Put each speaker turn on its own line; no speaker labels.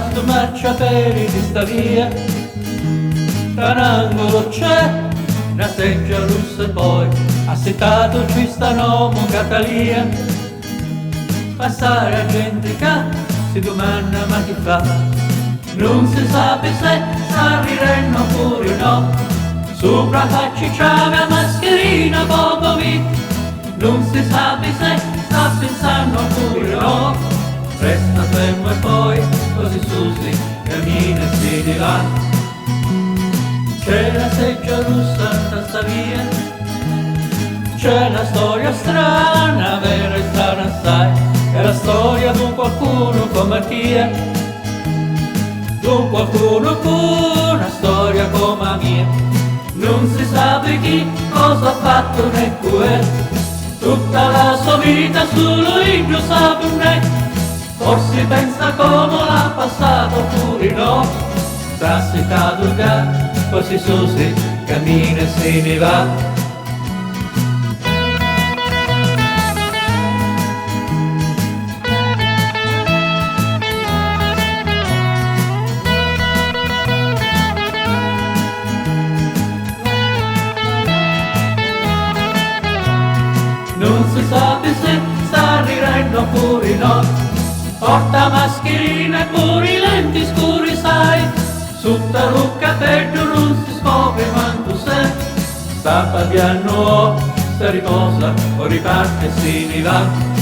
sto marciapiedi di sta via, tra un angolo c'è una seggia russa e poi assetato ci sta un uomo Catalia. Passare a gente che si domanda ma chi fa, non si sa se arriveranno oppure no. Sopra facci c'è una mascherina poco vita, non si sa se sta pensando oppure no. Resta fermo e poi così su si cammina e se ne va. C'è la seggia russa da sta via, c'è una storia strana, vera e strana sai, è la storia di un qualcuno come Mattia, di un qualcuno con una storia come la mia. Non si sa chi cosa ha fatto né quel, tutta la sua vita solo io sa più né. Forse pensa come l'ha passato oppure no, sta settato già, così su si cammina e se ne va. Non si sa se sta ridendo oppure no, porta mascherina e pure i lenti scuri sai, sotto il capello non si scopre quanto sei, sta piano, sta riposa o riparte e se ne va.